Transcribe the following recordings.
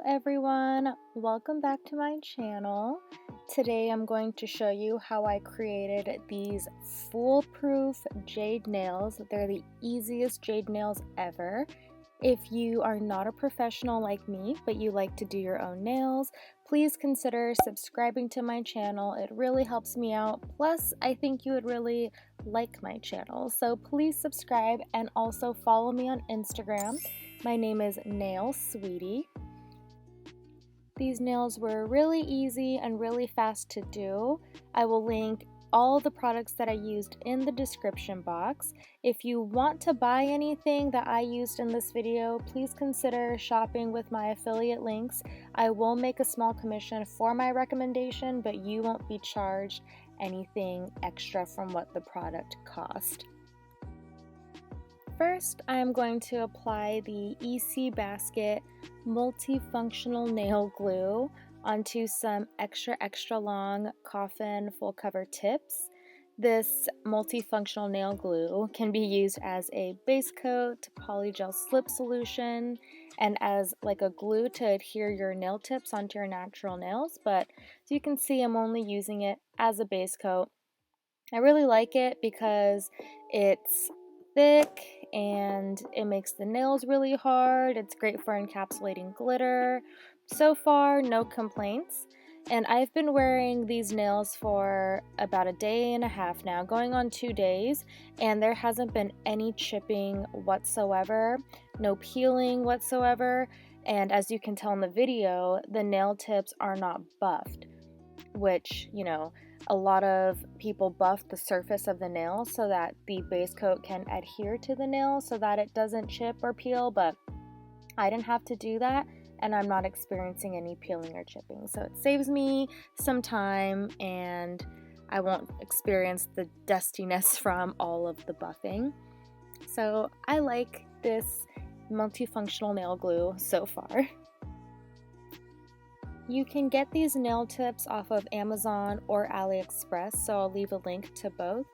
everyone, welcome back to my channel. Today I'm going to show you how I created these foolproof jade nails. They're the easiest jade nails ever. If you are not a professional like me, but you like to do your own nails, please consider subscribing to my channel. It really helps me out. Plus, I think you would really like my channel. So please subscribe and also follow me on Instagram. My name is Nail Sweetie. These nails were really easy and really fast to do. I will link all the products that I used in the description box. If you want to buy anything that I used in this video, please consider shopping with my affiliate links. I will make a small commission for my recommendation, but you won't be charged anything extra from what the product cost. First, I'm going to apply the EC Basket Multifunctional Nail Glue onto some extra long coffin full cover tips. This multifunctional nail glue can be used as a base coat, polygel slip solution, and as like a glue to adhere your nail tips onto your natural nails, but as you can see, I'm only using it as a base coat. I really like it because it's thick and it makes the nails really hard. It's great for encapsulating glitter. So far, no complaints. And I've been wearing these nails for about a day and a half now, going on 2 days, and there hasn't been any chipping whatsoever, no peeling whatsoever, and as you can tell in the video, the nail tips are not buffed, which, you know, a lot of people buff the surface of the nail so that the base coat can adhere to the nail so that it doesn't chip or peel, but I didn't have to do that and I'm not experiencing any peeling or chipping. So it saves me some time and I won't experience the dustiness from all of the buffing. So I like this multifunctional nail glue so far. You can get these nail tips off of Amazon or AliExpress, so I'll leave a link to both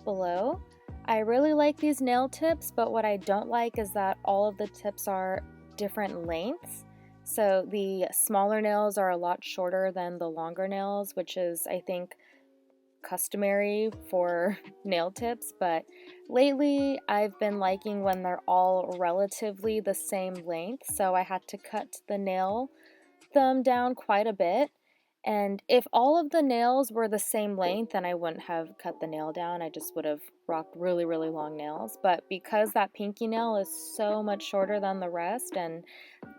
below. I really like these nail tips, but what I don't like is that all of the tips are different lengths. So the smaller nails are a lot shorter than the longer nails, which is, I think, customary for nail tips, but lately I've been liking when they're all relatively the same length, so I had to cut the nail thumb down quite a bit, and if all of the nails were the same length then I wouldn't have cut the nail down. I just would have rocked really long nails, but because that pinky nail is so much shorter than the rest and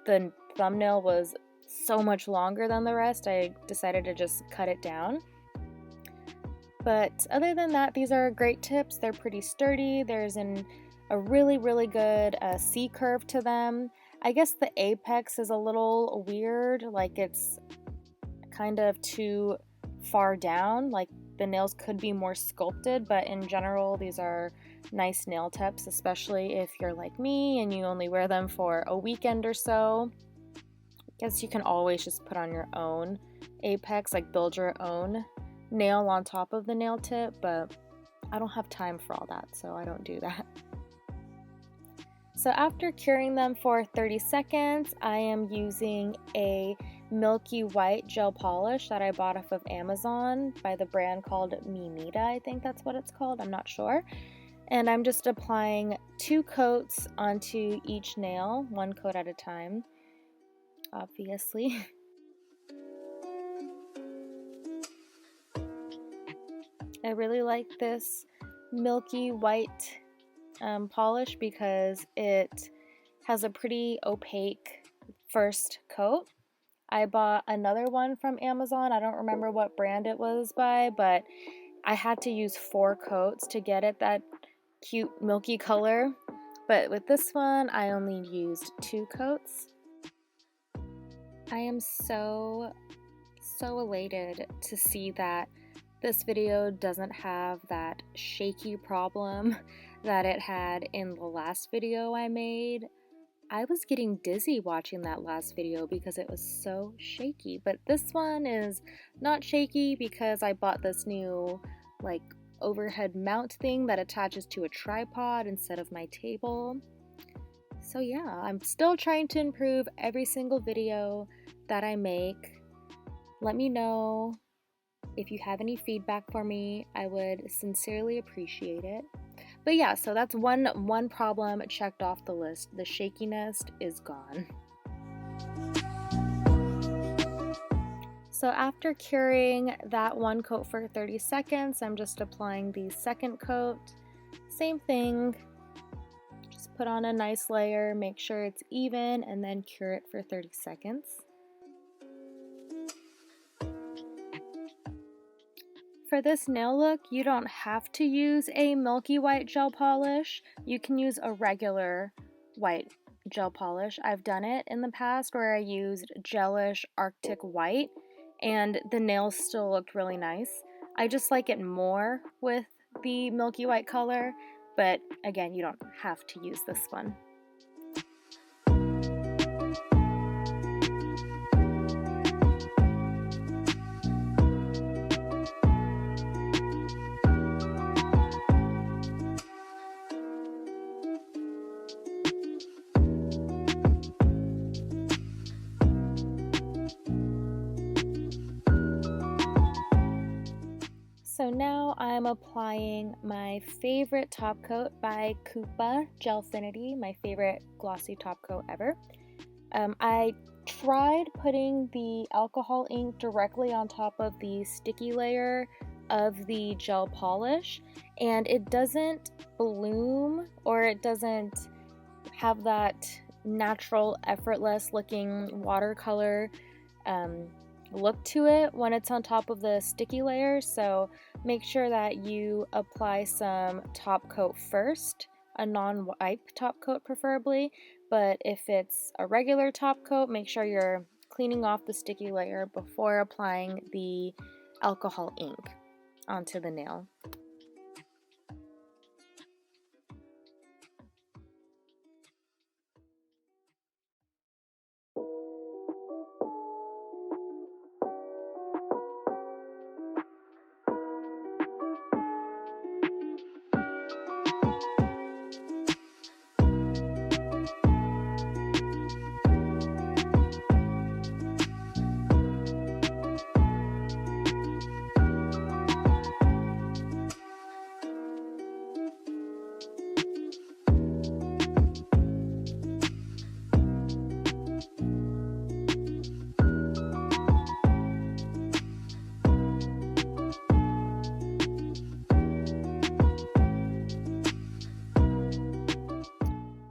the thumbnail was so much longer than the rest, I decided to just cut it down. But other than that, these are great tips. They're pretty sturdy. There's a really good C curve to them. I guess the apex is a little weird, like it's kind of too far down, like the nails could be more sculpted, but in general these are nice nail tips, especially if you're like me and you only wear them for a weekend or so. I guess you can always just put on your own apex, like build your own nail on top of the nail tip, but I don't have time for all that, so I don't do that. So after curing them for 30 seconds, I am using a milky white gel polish that I bought off of Amazon by the brand called Memeda, I think that's what it's called, I'm not sure. And I'm just applying 2 coats onto each nail, 1 coat at a time, obviously. I really like this milky white polish because it has a pretty opaque first coat. I bought another one from Amazon. I don't remember what brand it was by, but I had to use 4 coats to get it that cute milky color. But with this one, I only used 2 coats. I am so elated to see that this video doesn't have that shaky problem that it had in the last video I made. I was getting dizzy watching that last video because it was so shaky, but this one is not shaky because I bought this new like overhead mount thing that attaches to a tripod instead of my table. So yeah, I'm still trying to improve every single video. that I make. Let me know if you have any feedback for me. I would sincerely appreciate it. But yeah, so that's one problem checked off the list. The shakiness is gone. So after curing that one coat for 30 seconds, I'm just applying the second coat. Same thing. Just put on a nice layer, make sure it's even, and then cure it for 30 seconds. For this nail look, you don't have to use a milky white gel polish. You can use a regular white gel polish. I've done it in the past where I used gelish Arctic white and the nails still looked really nice. I just like it more with the milky white color, but again, you don't have to use this one. So now I'm applying my favorite top coat by Kupa GelFinity, my favorite glossy top coat ever. I tried putting the alcohol ink directly on top of the sticky layer of the gel polish, and it doesn't bloom, or it doesn't have that natural, effortless looking watercolor look to it when it's on top of the sticky layer. So make sure that you apply some top coat first, a non-wipe top coat preferably, but if it's a regular top coat, make sure you're cleaning off the sticky layer before applying the alcohol ink onto the nail.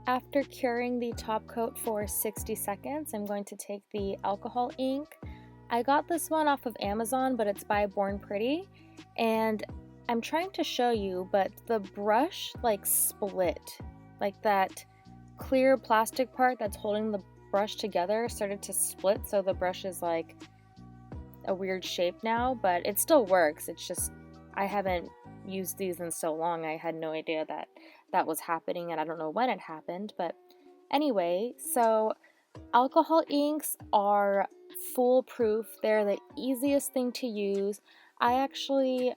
After curing the top coat for 60 seconds, I'm going to take the alcohol ink. I got this one off of Amazon, but it's by Born Pretty, and I'm trying to show you, but the brush like split, like that clear plastic part that's holding the brush together started to split, so the brush is like a weird shape now, but it still works. It's just I haven't used these in so long, I had no idea that that was happening, and I don't know when it happened. But anyway, so alcohol inks are foolproof. They're the easiest thing to use. I actually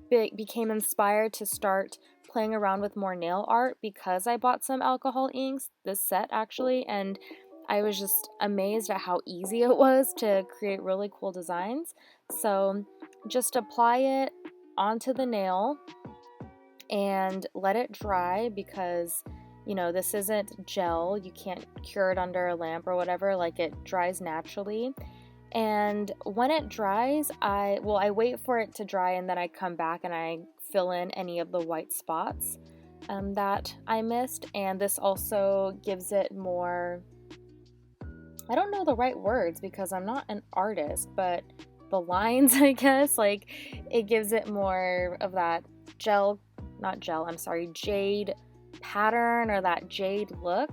became inspired to start playing around with more nail art because I bought some alcohol inks, this set actually, and I was just amazed at how easy it was to create really cool designs. So just apply it onto the nail and let it dry, because you know this isn't gel, you can't cure it under a lamp or whatever, like it dries naturally. And when it dries, I wait for it to dry, and then I come back and I fill in any of the white spots that I missed. And this also gives it more, I don't know the right words because I'm not an artist, but the lines, I guess, like it gives it more of that jade pattern, or that jade look.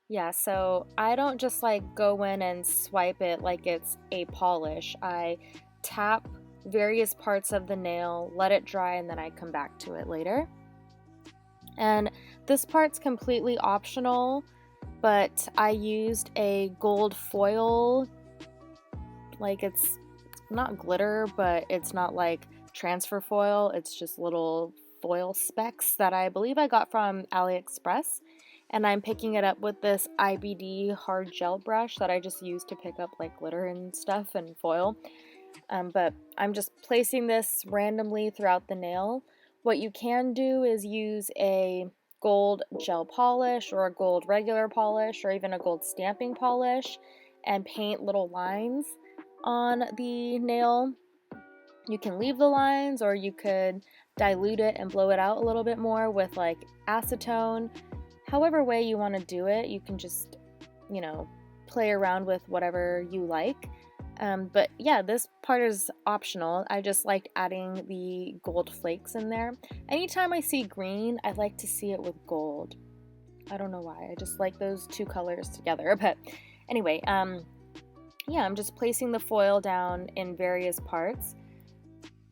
Yeah, so I don't just like go in and swipe it like it's a polish. I tap various parts of the nail, let it dry, and then I come back to it later. And this part's completely optional, but I used a gold foil, like it's not glitter, but it's not like transfer foil, it's just little foil specks that I believe I got from AliExpress. and I'm picking it up with this IBD hard gel brush that I just use to pick up like glitter and stuff and foil. But I'm just placing this randomly throughout the nail. What you can do is use a gold gel polish or a gold regular polish or even a gold stamping polish and paint little lines on the nail. You can leave the lines, or you could dilute it and blow it out a little bit more with like acetone. However way you want to do it, you can just, play around with whatever you like. But yeah, this part is optional. I just liked adding the gold flakes in there. Anytime I see green, I like to see it with gold. I don't know why. I just like those two colors together. But anyway, yeah, I'm just placing the foil down in various parts.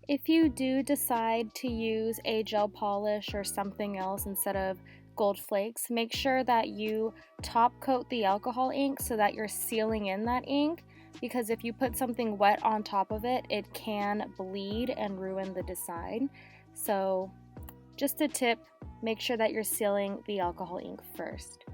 If you do decide to use a gel polish or something else instead of gold flakes, make sure that you top coat the alcohol ink so that you're sealing in that ink, because if you put something wet on top of it, it can bleed and ruin the design. So just a tip, make sure that you're sealing the alcohol ink first.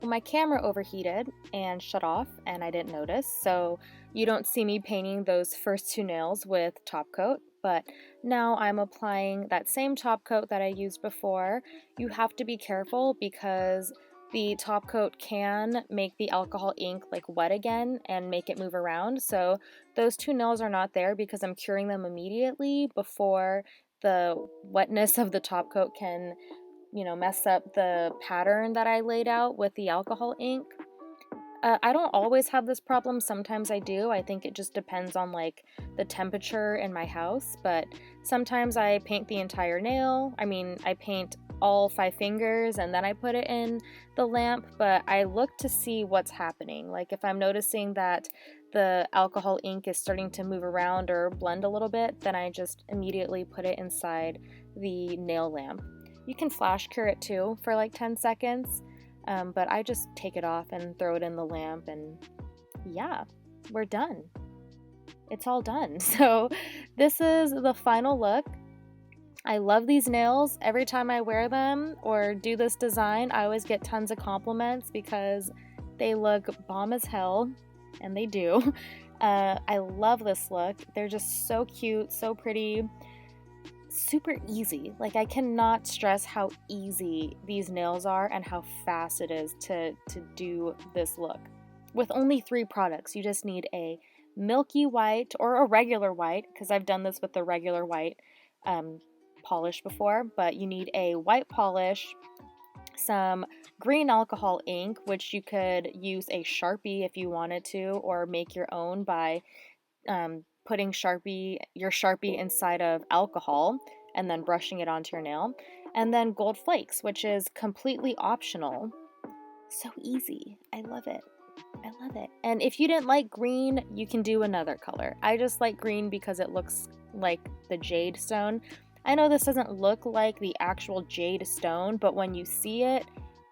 My camera overheated and shut off and I didn't notice, so you don't see me painting those first two nails with top coat, but now I'm applying that same top coat that I used before. You have to be careful because the top coat can make the alcohol ink like wet again and make it move around, so those two nails are not there because I'm curing them immediately before the wetness of the top coat can mess up the pattern that I laid out with the alcohol ink. I don't always have this problem. Sometimes I do. I think it just depends on like the temperature in my house, but sometimes I paint the entire nail. I paint all 5 fingers and then I put it in the lamp, but I look to see what's happening. Like if I'm noticing that the alcohol ink is starting to move around or blend a little bit, then I just immediately put it inside the nail lamp. You can flash cure it too for like 10 seconds, but I just take it off and throw it in the lamp, and yeah, we're done. It's all done. So this is the final look. I love these nails. Every time I wear them or do this design, I always get tons of compliments because they look bomb as hell, and they do. I love this look. They're just so cute, so pretty. Super easy. Like I cannot stress how easy these nails are and how fast it is to do this look. With only 3 products, you just need a milky white or a regular white, because I've done this with the regular white polish before, but you need a white polish, some green alcohol ink, which you could use a sharpie if you wanted to, or make your own by putting your sharpie inside of alcohol and then brushing it onto your nail, and then gold flakes, which is completely optional. So easy. I love it. I love it. And if you didn't like green, you can do another color. I just like green because it looks like the jade stone. I know this doesn't look like the actual jade stone, but when you see it,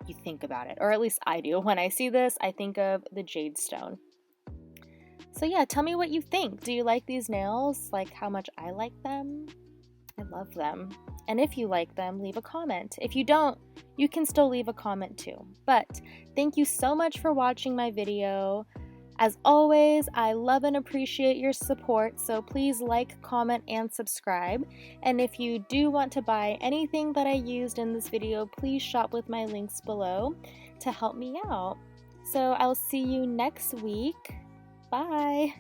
you think about it, or at least I do. When I see this, I think of the jade stone. So yeah, tell me what you think. Do you like these nails? Like how much I like them? I love them. And if you like them, leave a comment. If you don't, you can still leave a comment too. But thank you so much for watching my video. As always, I love and appreciate your support, so please like, comment, and subscribe. And if you do want to buy anything that I used in this video, please shop with my links below to help me out. So I'll see you next week. Bye!